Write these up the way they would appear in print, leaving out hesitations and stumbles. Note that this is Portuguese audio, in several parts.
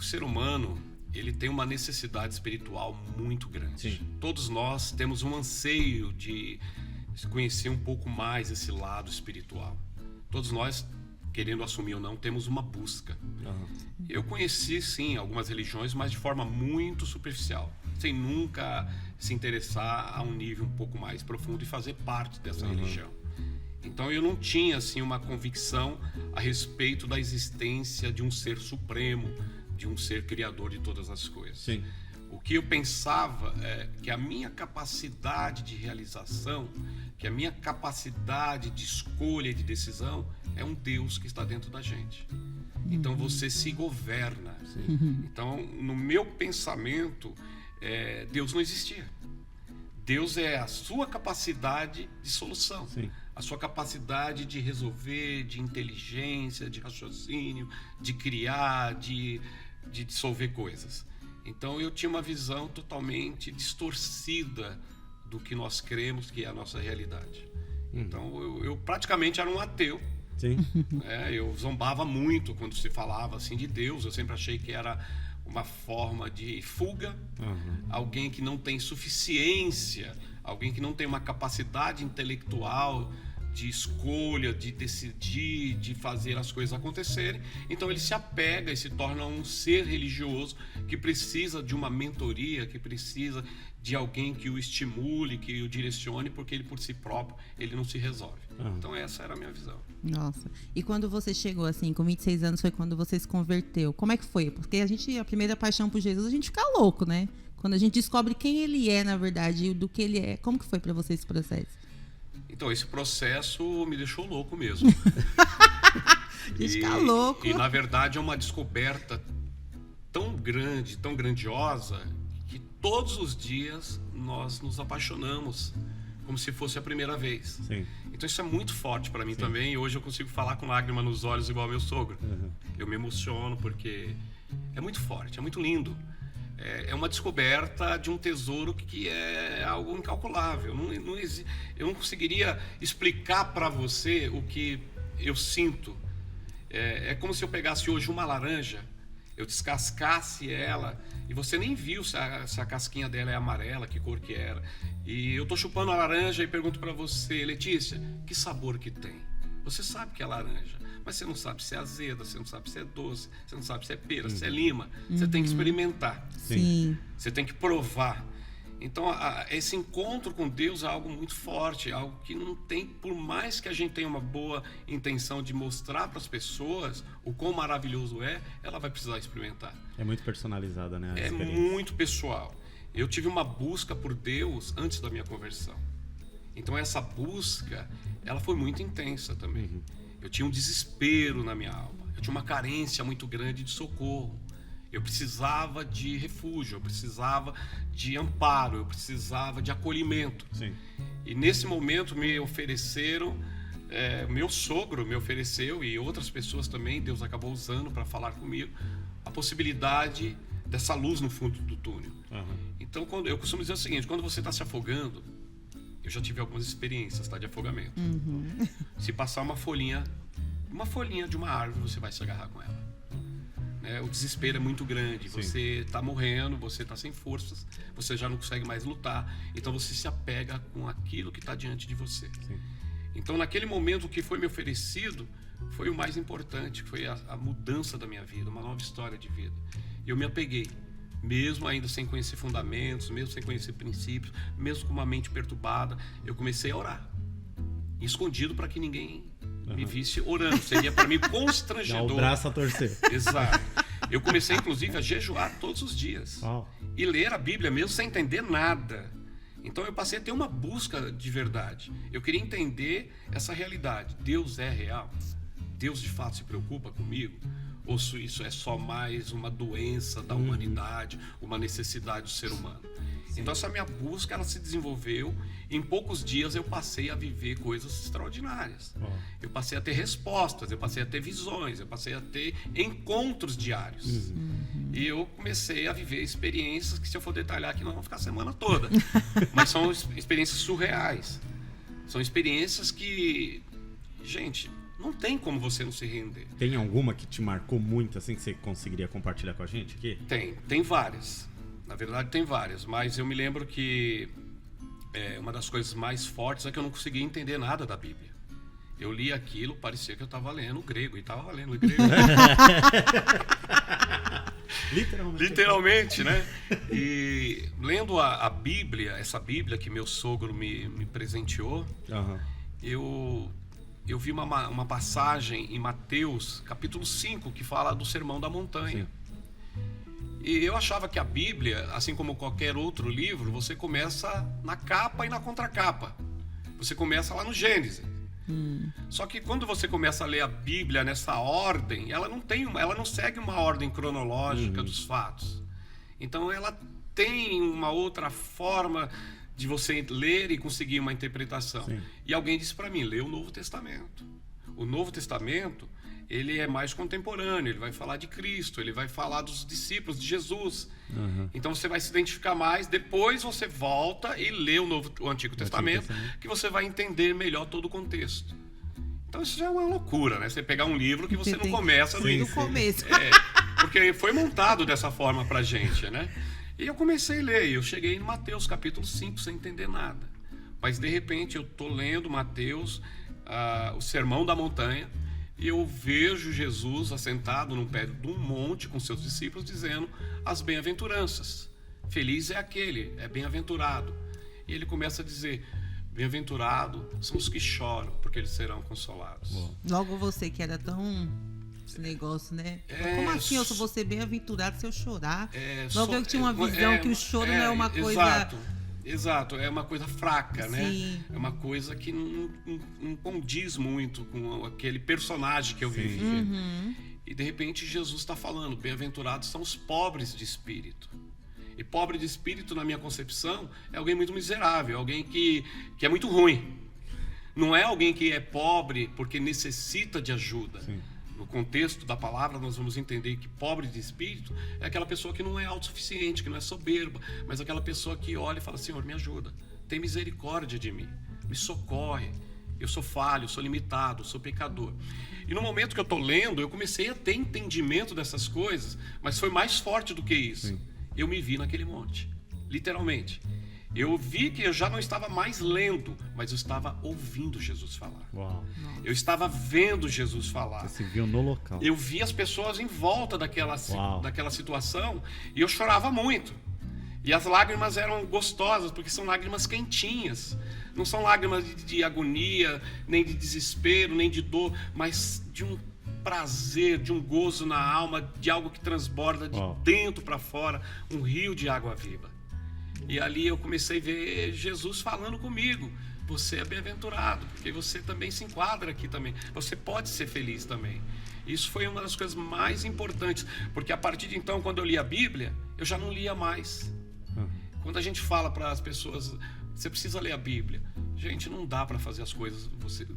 ser humano, ele tem uma necessidade espiritual muito grande. Sim. Todos nós temos um anseio de conhecer um pouco mais esse lado espiritual. Todos nós, querendo assumir ou não, temos uma busca. Eu conheci, sim, algumas religiões, mas de forma muito superficial, sem nunca se interessar a um nível um pouco mais profundo e fazer parte dessa religião. Então eu não tinha assim uma convicção a respeito da existência de um ser supremo, de um ser criador de todas as coisas. Sim. O que eu pensava é que a minha capacidade de realização, que a minha capacidade de escolha e de decisão é um Deus que está dentro da gente. Então você se governa. Então no meu pensamento, Deus não existia. Deus é a sua capacidade de solução. Sim. A sua capacidade de resolver, de inteligência, de raciocínio, de criar, de dissolver coisas. Então eu tinha uma visão totalmente distorcida do que nós cremos que é a nossa realidade. Então eu praticamente era um ateu. Sim. Eu zombava muito quando se falava assim de Deus. Eu sempre achei que era uma forma de fuga, alguém que não tem suficiência, alguém que não tem uma capacidade intelectual de escolha, de decidir, de fazer as coisas acontecerem. Então ele se apega e se torna um ser religioso que precisa de uma mentoria, que precisa de alguém que o estimule, que o direcione, porque ele por si próprio ele não se resolve. Então essa era a minha visão. Nossa. E quando você chegou assim, com 26 anos, foi quando você se converteu. Como é que foi? Porque a primeira paixão por Jesus, a gente fica louco, né? Quando a gente descobre quem ele é, na verdade, e do que ele é. Como que foi para você esse processo? Então, esse processo me deixou louco mesmo. Fica louco. E, na verdade, é uma descoberta tão grande, tão grandiosa, que todos os dias nós nos apaixonamos, como se fosse a primeira vez. Sim. Então, isso é muito forte para mim também. E hoje eu consigo falar com lágrima nos olhos igual ao meu sogro. Eu me emociono porque é muito forte, é muito lindo. É uma descoberta de um tesouro que é algo incalculável. Eu não conseguiria explicar para você o que eu sinto. É como se eu pegasse hoje uma laranja, eu descascasse ela e você nem viu se a casquinha dela é amarela, que cor que era. E eu tô chupando a laranja e pergunto para você, Letícia, que sabor que tem? Você sabe que é laranja, mas você não sabe se é azeda, você não sabe se é doce, você não sabe se é pera, se é lima. Você tem que experimentar. Sim. Você tem que provar. Então, esse encontro com Deus é algo muito forte, algo que não tem, por mais que a gente tenha uma boa intenção de mostrar para as pessoas o quão maravilhoso ela vai precisar experimentar. É muito personalizada, né? É muito pessoal. Eu tive uma busca por Deus antes da minha conversão. Então, essa busca, ela foi muito intensa também. Eu tinha um desespero na minha alma. Eu tinha uma carência muito grande de socorro. Eu precisava de refúgio, eu precisava de amparo, eu precisava de acolhimento. Sim. E nesse momento me ofereceram, meu sogro me ofereceu, e outras pessoas também, Deus acabou usando para falar comigo, a possibilidade dessa luz no fundo do túnel. Então, eu costumo dizer o seguinte, quando você está se afogando, eu já tive algumas experiências, de afogamento. Se passar uma folhinha de uma árvore, você vai se agarrar com ela. O desespero é muito grande. Sim. Você está morrendo, você está sem forças, você já não consegue mais lutar. Então você se apega com aquilo que está diante de você. Sim. Então naquele momento o que foi me oferecido foi o mais importante, foi a mudança da minha vida, uma nova história de vida. E eu me apeguei, mesmo ainda sem conhecer fundamentos, mesmo sem conhecer princípios, mesmo com uma mente perturbada, eu comecei a orar, escondido para que ninguém me visse orando. Seria para mim constrangedor. Dá o braço a torcer. Exato. Eu comecei, inclusive, a jejuar todos os dias. E ler a Bíblia mesmo sem entender nada. Então eu passei a ter uma busca de verdade. Eu queria entender essa realidade. Deus é real? Deus de fato se preocupa comigo? Ou isso é só mais uma doença da humanidade, uma necessidade do ser humano? Então essa minha busca, ela se desenvolveu. Em poucos dias eu passei a viver coisas extraordinárias. Eu passei a ter respostas, eu passei a ter visões, eu passei a ter encontros diários. E eu comecei a viver experiências que, se eu for detalhar aqui, nós vamos ficar a semana toda. Mas são experiências surreais. São experiências que, gente, Não tem como você não se render. Tem alguma que te marcou muito, assim, que você conseguiria compartilhar com a gente aqui? Tem várias. Na verdade, tem várias. Mas eu me lembro que uma das coisas mais fortes é que eu não conseguia entender nada da Bíblia. Eu li aquilo, parecia que eu estava lendo grego, e estava lendo grego. Literalmente, né? E lendo a Bíblia, essa Bíblia que meu sogro me presenteou, eu vi uma passagem em Mateus, capítulo 5, que fala do Sermão da Montanha. Sim. E eu achava que a Bíblia, assim como qualquer outro livro, você começa na capa e na contracapa. Você começa lá no Gênesis. Só que quando você começa a ler a Bíblia nessa ordem, ela não segue uma ordem cronológica dos fatos. Então ela tem uma outra forma de você ler e conseguir uma interpretação. Sim. E alguém disse para mim, lê o Novo Testamento. O Novo Testamento, ele é mais contemporâneo, ele vai falar de Cristo, ele vai falar dos discípulos de Jesus. Então você vai se identificar mais, depois você volta e lê o Antigo Testamento, que você vai entender melhor todo o contexto. Então isso já é uma loucura, né? Você pegar um livro que você não começa no começo. Porque foi montado dessa forma pra gente, né? E eu comecei a ler, eu cheguei em Mateus capítulo 5 sem entender nada. Mas de repente eu tô lendo Mateus, o Sermão da Montanha, e eu vejo Jesus assentado no pé de um monte com seus discípulos dizendo as bem-aventuranças. Feliz é aquele, é bem-aventurado. E ele começa a dizer, bem-aventurado são os que choram, porque eles serão consolados. Logo você que era tão... esse negócio, né? Como assim eu vou ser bem-aventurado se eu chorar? Logo eu tinha uma visão que o choro não é uma coisa... Exato, é uma coisa fraca, Sim. né? É uma coisa que não condiz muito com aquele personagem que eu vivi. E de repente Jesus está falando, bem-aventurados são os pobres de espírito. E pobre de espírito, na minha concepção, é alguém muito miserável, alguém que é muito ruim. Não é alguém que é pobre porque necessita de ajuda. Sim. No contexto da palavra, nós vamos entender que pobre de espírito é aquela pessoa que não é autossuficiente, que não é soberba, mas aquela pessoa que olha e fala, Senhor, me ajuda, tem misericórdia de mim, me socorre, eu sou falho, sou limitado, sou pecador. E no momento que eu estou lendo, eu comecei a ter entendimento dessas coisas, mas foi mais forte do que isso. Sim. Eu me vi naquele monte, literalmente. Eu vi que eu já não estava mais lendo, mas eu estava ouvindo Jesus falar. Uau. Eu estava vendo Jesus falar. Você se viu no local. Eu vi as pessoas em volta daquela situação e eu chorava muito. E as lágrimas eram gostosas, porque são lágrimas quentinhas. Não são lágrimas de agonia, nem de desespero, nem de dor, mas de um prazer, de um gozo na alma, de algo que transborda de dentro para fora, um rio de água viva. E ali eu comecei a ver Jesus falando comigo. Você é bem-aventurado, porque você também se enquadra aqui também. Você pode ser feliz também. Isso foi uma das coisas mais importantes, porque a partir de então, quando eu li a Bíblia, eu já não lia mais. Quando a gente fala para as pessoas, você precisa ler a Bíblia. Gente, não dá para fazer as coisas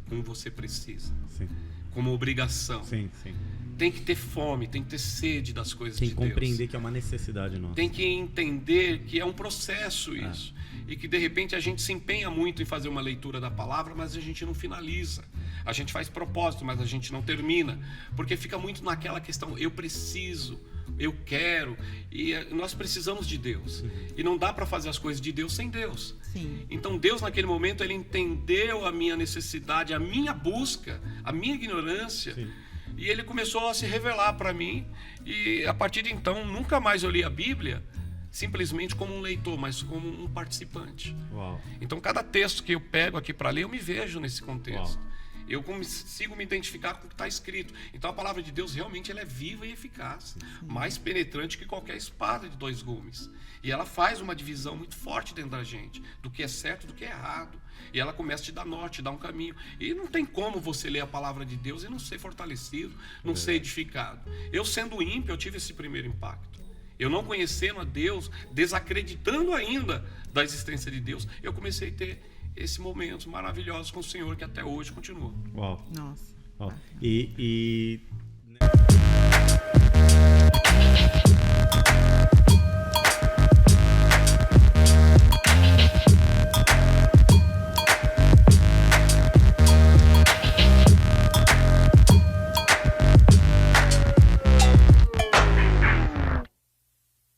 como você precisa. Sim. Como obrigação. Sim, sim. Tem que ter fome, tem que ter sede das coisas de Deus. Tem que compreender que é uma necessidade nossa. Tem que entender que é um processo isso. E que de repente a gente se empenha muito em fazer uma leitura da palavra, mas a gente não finaliza. A gente faz propósito, mas a gente não termina. Porque fica muito naquela questão, eu preciso, eu quero. E nós precisamos de Deus. E não dá para fazer as coisas de Deus sem Deus. Sim. Então Deus naquele momento, ele entendeu a minha necessidade, a minha busca, a minha ignorância. Sim. E ele começou a se revelar para mim. E a partir de então, nunca mais eu li a Bíblia simplesmente como um leitor, mas como um participante. Uau. Então, cada texto que eu pego aqui para ler, eu me vejo nesse contexto. Uau. Eu consigo me identificar com o que está escrito. Então, a palavra de Deus realmente ela é viva e eficaz. Mais penetrante que qualquer espada de 2 gumes. E ela faz uma divisão muito forte dentro da gente, do que é certo e do que é errado. E ela começa a te dar norte, te dar um caminho. E não tem como você ler a palavra de Deus e não ser fortalecido, não ser edificado. Eu, sendo ímpio, eu tive esse primeiro impacto. Eu não conhecendo a Deus, desacreditando ainda da existência de Deus, eu comecei a ter esses momentos maravilhosos com o Senhor, que até hoje continua. Uau. Nossa. Uau. E